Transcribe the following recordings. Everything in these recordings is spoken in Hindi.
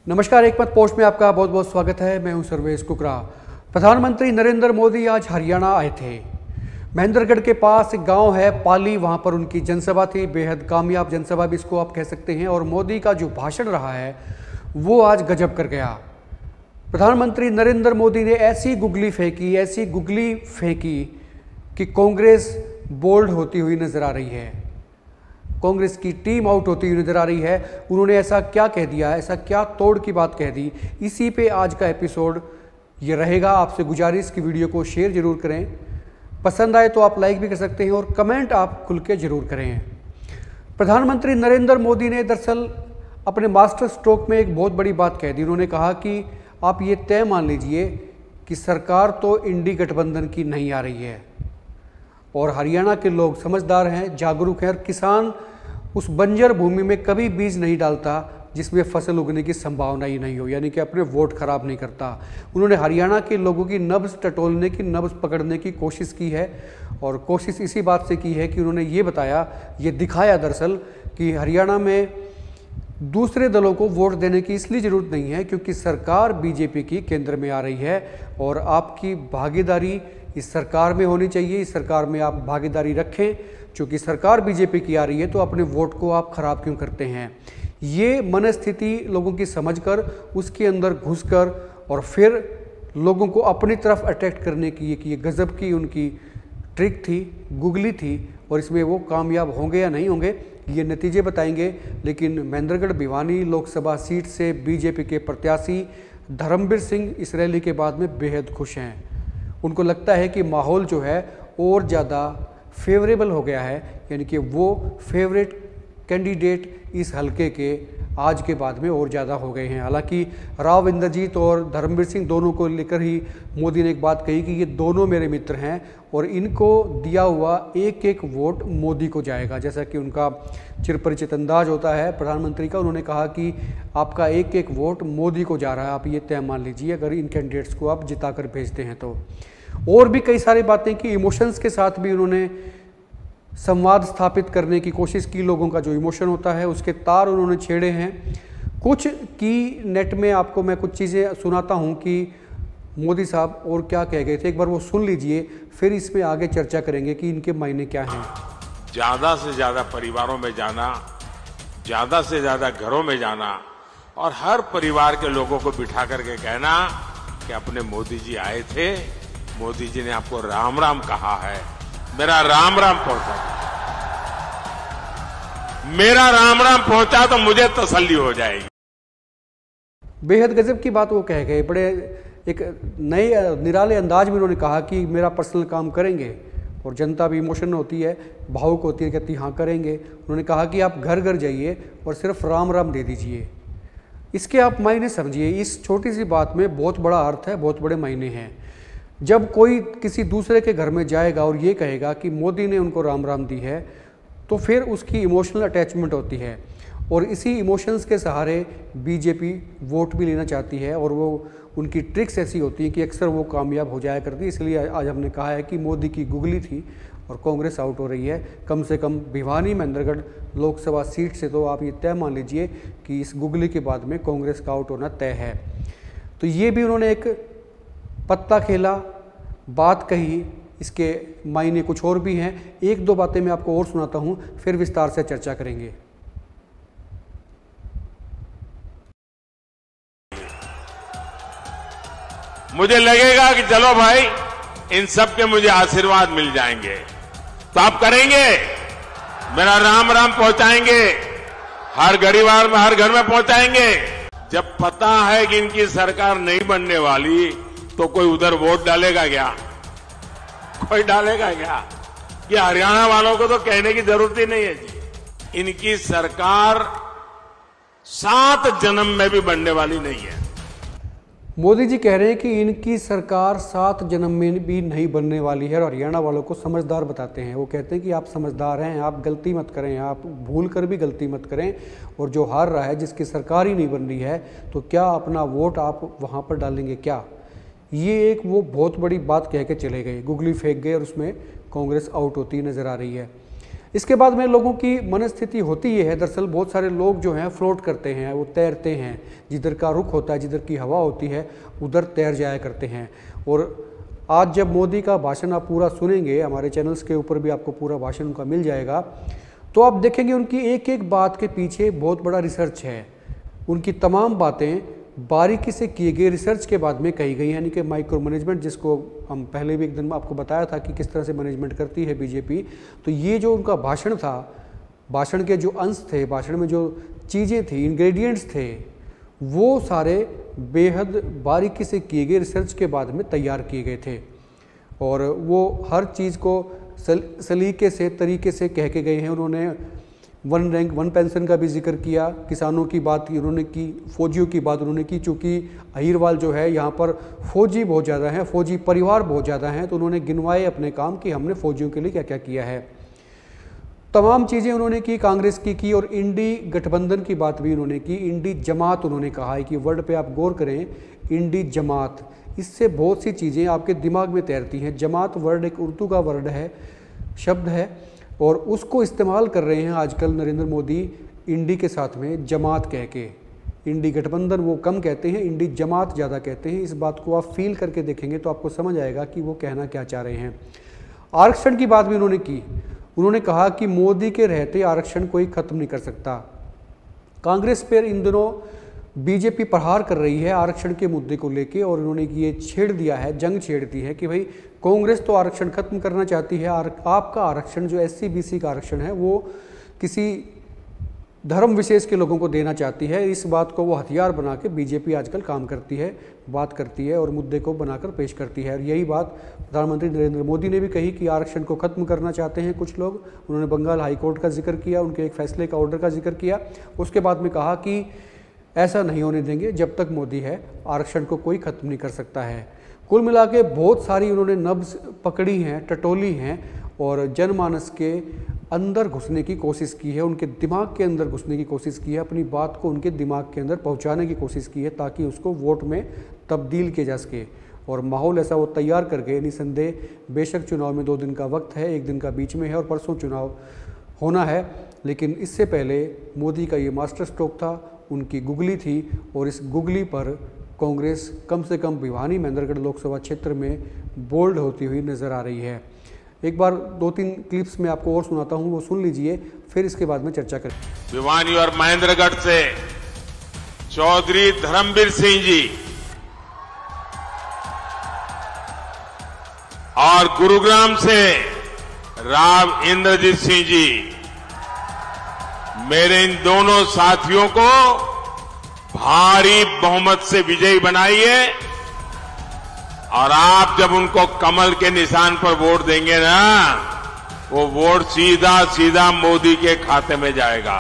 नमस्कार, एक मत पोस्ट में आपका बहुत बहुत स्वागत है। मैं हूं सर्वेश कुकरा। प्रधानमंत्री नरेंद्र मोदी आज हरियाणा आए थे। महेंद्रगढ़ के पास एक गांव है पाली, वहां पर उनकी जनसभा थी, बेहद कामयाब जनसभा भी इसको आप कह सकते हैं। और मोदी का जो भाषण रहा है वो आज गजब कर गया। प्रधानमंत्री नरेंद्र मोदी ने ऐसी गुगली फेंकी कि कांग्रेस बोल्ड होती हुई नजर आ रही है, कांग्रेस की टीम आउट होती हुई नजर आ रही है। उन्होंने ऐसा क्या कह दिया, ऐसा क्या तोड़ की बात कह दी, इसी पे आज का एपिसोड ये रहेगा। आपसे गुजारिश की वीडियो को शेयर जरूर करें, पसंद आए तो आप लाइक भी कर सकते हैं और कमेंट आप खुल के जरूर करें। प्रधानमंत्री नरेंद्र मोदी ने दरअसल अपने मास्टर स्ट्रोक में एक बहुत बड़ी बात कह दी। उन्होंने कहा कि आप ये तय मान लीजिए कि सरकार तो इंडी गठबंधन की नहीं आ रही है और हरियाणा के लोग समझदार हैं, जागरूक हैं और किसान उस बंजर भूमि में कभी बीज नहीं डालता जिसमें फसल उगने की संभावना ही नहीं हो, यानी कि अपने वोट खराब नहीं करता। उन्होंने हरियाणा के लोगों की नब्ज टटोलने की, नब्ज पकड़ने की कोशिश की है और कोशिश इसी बात से की है कि उन्होंने ये बताया, ये दिखाया दरअसल कि हरियाणा में दूसरे दलों को वोट देने की इसलिए ज़रूरत नहीं है क्योंकि सरकार बीजेपी की केंद्र में आ रही है और आपकी भागीदारी इस सरकार में होनी चाहिए। इस सरकार में आप भागीदारी रखें, चूँकि सरकार बीजेपी की आ रही है तो अपने वोट को आप खराब क्यों करते हैं। ये मनस्थिति लोगों की समझकर उसके अंदर घुसकर और फिर लोगों को अपनी तरफ अट्रैक्ट करने की ये गजब की उनकी ट्रिक थी, गुगली थी। और इसमें वो कामयाब होंगे या नहीं होंगे ये नतीजे बताएंगे। लेकिन महेंद्रगढ़ भिवानी लोकसभा सीट से बीजेपी के प्रत्याशी धर्मवीर सिंह इस रैली के बाद में बेहद खुश हैं। उनको लगता है कि माहौल जो है और ज़्यादा फेवरेबल हो गया है, यानी कि वो फेवरेट कैंडिडेट इस हलके के आज के बाद में और ज़्यादा हो गए हैं। हालांकि राव इंद्रजीत और धर्मवीर सिंह दोनों को लेकर ही मोदी ने एक बात कही कि ये दोनों मेरे मित्र हैं और इनको दिया हुआ एक एक वोट मोदी को जाएगा। जैसा कि उनका चिरपरिचित अंदाज होता है प्रधानमंत्री का, उन्होंने कहा कि आपका एक एक वोट मोदी को जा रहा है, आप ये तय मान लीजिए अगर इन कैंडिडेट्स को आप जिता कर भेजते हैं तो। और भी कई सारी बातें की, इमोशंस के साथ भी उन्होंने संवाद स्थापित करने की कोशिश की। लोगों का जो इमोशन होता है उसके तार उन्होंने छेड़े हैं। कुछ की नेट में आपको मैं कुछ चीज़ें सुनाता हूं कि मोदी साहब और क्या कह गए थे, एक बार वो सुन लीजिए, फिर इसमें आगे चर्चा करेंगे कि इनके मायने क्या हैं। ज़्यादा से ज़्यादा परिवारों में जाना, ज़्यादा से ज़्यादा घरों में जाना और हर परिवार के लोगों को बिठा करके कहना कि अपने मोदी जी आए थे, मोदी जी ने आपको राम राम कहा है, मेरा राम राम पहुंचा, मेरा राम राम पहुंचा तो मुझे तसल्ली हो जाएगी। बेहद गजब की बात वो कह गए, बड़े एक नए निराले अंदाज में उन्होंने कहा कि मेरा पर्सनल काम करेंगे। और जनता भी इमोशन होती है, भावुक होती है, कहती हाँ करेंगे। उन्होंने कहा कि आप घर घर जाइए और सिर्फ राम राम दे दीजिए। इसके आप मायने समझिए, इस छोटी सी बात में बहुत बड़ा अर्थ है, बहुत बड़े मायने हैं। जब कोई किसी दूसरे के घर में जाएगा और ये कहेगा कि मोदी ने उनको राम राम दी है तो फिर उसकी इमोशनल अटैचमेंट होती है और इसी इमोशंस के सहारे बीजेपी वोट भी लेना चाहती है और वो उनकी ट्रिक्स ऐसी होती हैं कि अक्सर वो कामयाब हो जाया करती है। इसलिए आज हमने कहा है कि मोदी की गुगली थी और कांग्रेस आउट हो रही है। कम से कम भिवानी महेंद्रगढ़ लोकसभा सीट से तो आप ये तय मान लीजिए कि इस गुगली के बाद में कांग्रेस का आउट होना तय है। तो ये भी उन्होंने एक पत्ता खेला, बात कही, इसके मायने कुछ और भी हैं। एक दो बातें मैं आपको और सुनाता हूं, फिर विस्तार से चर्चा करेंगे। मुझे लगेगा कि चलो भाई इन सब के मुझे आशीर्वाद मिल जाएंगे तो आप करेंगे, मेरा राम राम पहुंचाएंगे, हर गरीब में हर घर में पहुंचाएंगे। जब पता है कि इनकी सरकार नहीं बनने वाली तो कोई उधर वोट डालेगा क्या? कोई डालेगा क्या? ये हरियाणा वालों को तो कहने की जरूरत ही नहीं है जी। इनकी सरकार 7 जन्म में भी बनने वाली नहीं है। मोदी जी कह रहे हैं कि इनकी सरकार 7 जन्म में भी नहीं बनने वाली है और हरियाणा वालों को समझदार बताते हैं। वो कहते हैं कि आप समझदार हैं, आप गलती मत करें, आप भूल कर भी गलती मत करें और जो हार रहा है, जिसकी सरकार ही नहीं बन रही है, तो क्या अपना वोट आप वहाँ पर डालेंगे क्या? ये एक वो बहुत बड़ी बात कह के चले गए, गुगली फेंक गए और उसमें कांग्रेस आउट होती नज़र आ रही है। इसके बाद में लोगों की मनस्थिति होती ये है, दरअसल बहुत सारे लोग जो हैं फ्लोट करते हैं, वो तैरते हैं, जिधर का रुख होता है, जिधर की हवा होती है उधर तैर जाया करते हैं। और आज जब मोदी का भाषण आप पूरा सुनेंगे, हमारे चैनल्स के ऊपर भी आपको पूरा भाषण उनका मिल जाएगा, तो आप देखेंगे उनकी एक एक बात के पीछे बहुत बड़ा रिसर्च है। उनकी तमाम बातें बारीकी से किए गए रिसर्च के बाद में कही गई, यानी कि माइक्रो मैनेजमेंट, जिसको हम पहले भी एक दिन आपको बताया था कि किस तरह से मैनेजमेंट करती है बीजेपी। तो ये जो उनका भाषण था, भाषण के जो अंश थे, भाषण में जो चीज़ें थी, इंग्रेडिएंट्स थे, वो सारे बेहद बारीकी से किए गए रिसर्च के बाद में तैयार किए गए थे। और वो हर चीज़ को सलीके से, तरीके से कह के गए हैं। उन्होंने वन रैंक वन पेंशन का भी जिक्र किया, किसानों की बात उन्होंने की, फौजियों की बात उन्होंने की। चूँकि अहिरवाल जो है यहाँ पर फौजी बहुत ज़्यादा हैं, फौजी परिवार बहुत ज़्यादा हैं, तो उन्होंने गिनवाए अपने काम कि हमने फौजियों के लिए क्या क्या किया है। तमाम चीज़ें उन्होंने की, कांग्रेस की और इंडी गठबंधन की बात भी उन्होंने की। इंडी जमात उन्होंने कहा है कि वर्ड पे आप गौर करें, इंडी जमात, इससे बहुत सी चीज़ें आपके दिमाग में तैरती हैं। जमात वर्ड एक उर्दू का वर्ड है, शब्द है, और उसको इस्तेमाल कर रहे हैं आजकल नरेंद्र मोदी इंडी के साथ में जमात कह के। इंडी गठबंधन वो कम कहते हैं, इंडी जमात ज़्यादा कहते हैं। इस बात को आप फील करके देखेंगे तो आपको समझ आएगा कि वो कहना क्या चाह रहे हैं। आरक्षण की बात भी उन्होंने की। उन्होंने कहा कि मोदी के रहते आरक्षण कोई ख़त्म नहीं कर सकता। कांग्रेस पर इन दिनों बीजेपी प्रहार कर रही है आरक्षण के मुद्दे को लेके, और उन्होंने ये छेड़ दिया है, जंग छेड़ दी है कि भाई कांग्रेस तो आरक्षण खत्म करना चाहती है, आपका आरक्षण जो SC BC का आरक्षण है वो किसी धर्म विशेष के लोगों को देना चाहती है। इस बात को वो हथियार बना के बीजेपी आजकल काम करती है, बात करती है और मुद्दे को बनाकर पेश करती है। और यही बात प्रधानमंत्री नरेंद्र मोदी ने भी कही कि आरक्षण को खत्म करना चाहते हैं कुछ लोग। उन्होंने बंगाल हाईकोर्ट का जिक्र किया, उनके एक फैसले का ऑर्डर का जिक्र किया। उसके बाद में कहा कि ऐसा नहीं होने देंगे, जब तक मोदी है आरक्षण को कोई ख़त्म नहीं कर सकता है। कुल मिला के बहुत सारी उन्होंने नब्ज़ पकड़ी हैं, टटोली हैं और जनमानस के अंदर घुसने की कोशिश की है, उनके दिमाग के अंदर घुसने की कोशिश की है, अपनी बात को उनके दिमाग के अंदर पहुंचाने की कोशिश की है ताकि उसको वोट में तब्दील किया जा सके। और माहौल ऐसा वो तैयार करके, निसंदेह बेशक चुनाव में 2 दिन का वक्त है, 1 दिन का बीच में है और परसों चुनाव होना है, लेकिन इससे पहले मोदी का ये मास्टर स्ट्रोक था, उनकी गुगली थी। और इस गुगली पर कांग्रेस कम से कम भिवानी महेंद्रगढ़ लोकसभा क्षेत्र में बोल्ड होती हुई नज़र आ रही है। एक बार 2-3 क्लिप्स में आपको और सुनाता हूं, वो सुन लीजिए, फिर इसके बाद में चर्चा करें। भिवानी और महेंद्रगढ़ से चौधरी धर्मवीर सिंह जी और गुरुग्राम से राव इंद्रजीत सिंह जी, मेरे इन दोनों साथियों को भारी बहुमत से विजयी बनाइए और आप जब उनको कमल के निशान पर वोट देंगे ना, वो वोट सीधा सीधा मोदी के खाते में जाएगा।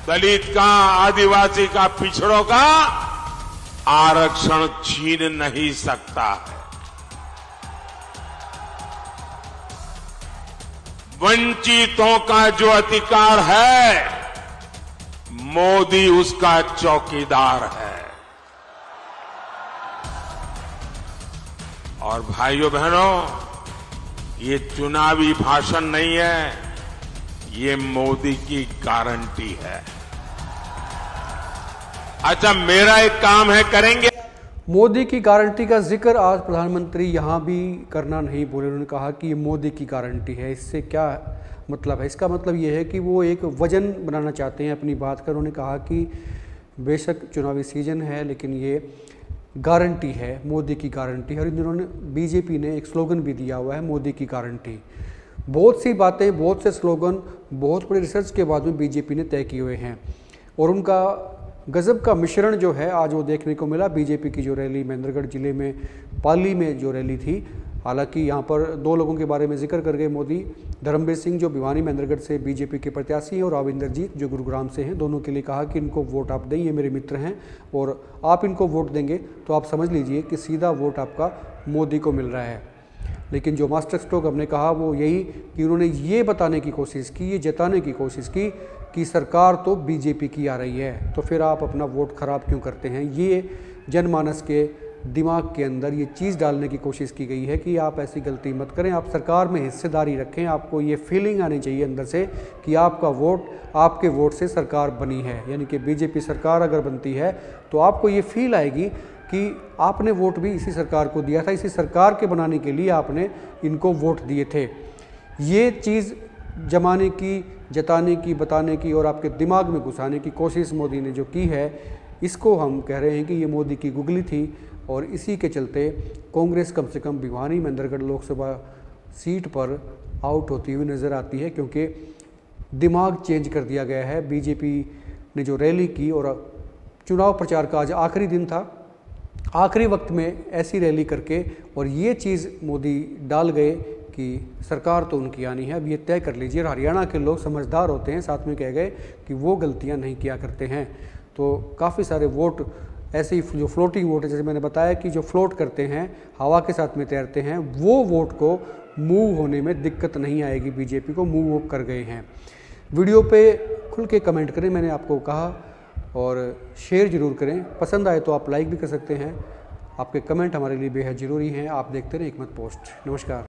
दलित का, आदिवासी का, पिछड़ों का आरक्षण छीन नहीं सकता है। वंचितों का जो अधिकार है, मोदी उसका चौकीदार है। और भाइयों बहनों, ये चुनावी भाषण नहीं है, ये मोदी की गारंटी है। अच्छा, मेरा एक काम है, करेंगे। मोदी की गारंटी का जिक्र आज प्रधानमंत्री यहाँ भी करना नहीं बोले। उन्होंने कहा कि ये मोदी की गारंटी है। इससे क्या मतलब है? इसका मतलब ये है कि वो एक वजन बनाना चाहते हैं अपनी बात का। उन्होंने कहा कि बेशक चुनावी सीजन है, लेकिन ये गारंटी है, मोदी की गारंटी है। और इन दिनों बीजेपी ने एक स्लोगन भी दिया हुआ है, मोदी की गारंटी। बहुत सी बातें, बहुत से स्लोगन, बहुत बड़े रिसर्च के बाद में बीजेपी ने तय किए हुए हैं। और उनका गजब का मिश्रण जो है आज वो देखने को मिला। बीजेपी की जो रैली महेंद्रगढ़ जिले में पाली में जो रैली थी, हालांकि यहाँ पर 2 लोगों के बारे में जिक्र कर गए मोदी, धर्मवीर सिंह जो भिवानी महेंद्रगढ़ से बीजेपी के प्रत्याशी हैं और राव इंद्रजीत जो गुरुग्राम से हैं। दोनों के लिए कहा कि इनको वोट आप दें, ये मेरे मित्र हैं और आप इनको वोट देंगे तो आप समझ लीजिए कि सीधा वोट आपका मोदी को मिल रहा है। लेकिन जो मास्टर स्ट्रोक हमने कहा वो यही कि उन्होंने ये बताने की कोशिश की, ये जताने की कोशिश की कि सरकार तो बीजेपी की आ रही है, तो फिर आप अपना वोट खराब क्यों करते हैं। ये जनमानस के दिमाग के अंदर ये चीज़ डालने की कोशिश की गई है कि आप ऐसी गलती मत करें, आप सरकार में हिस्सेदारी रखें। आपको ये फीलिंग आनी चाहिए अंदर से कि आपका वोट, आपके वोट से सरकार बनी है, यानी कि बीजेपी सरकार अगर बनती है तो आपको ये फील आएगी कि आपने वोट भी इसी सरकार को दिया था, इसी सरकार के बनाने के लिए आपने इनको वोट दिए थे। ये चीज़ जमाने की, जताने की, बताने की और आपके दिमाग में घुसाने की कोशिश मोदी ने जो की है, इसको हम कह रहे हैं कि ये मोदी की गुगली थी। और इसी के चलते कांग्रेस कम से कम भिवानी मेंदरगढ़ लोकसभा सीट पर आउट होती हुई नज़र आती है, क्योंकि दिमाग चेंज कर दिया गया है। बीजेपी ने जो रैली की और चुनाव प्रचार का आज आखिरी दिन था, आखिरी वक्त में ऐसी रैली करके और ये चीज़ मोदी डाल गए कि सरकार तो उनकी आनी है, अब ये तय कर लीजिए। और हरियाणा के लोग समझदार होते हैं, साथ में कह गए कि वो गलतियां नहीं किया करते हैं। तो काफ़ी सारे वोट ऐसे ही जो फ्लोटिंग वोट है, जैसे मैंने बताया कि जो फ्लोट करते हैं, हवा के साथ में तैरते हैं, वो वोट को मूव होने में दिक्कत नहीं आएगी। बीजेपी को मूव वो कर गए हैं। वीडियो पे खुल के कमेंट करें, मैंने आपको कहा, और शेयर ज़रूर करें। पसंद आए तो आप लाइक भी कर सकते हैं। आपके कमेंट हमारे लिए बेहद ज़रूरी हैं। आप देखते रहें एकमत पोस्ट। नमस्कार।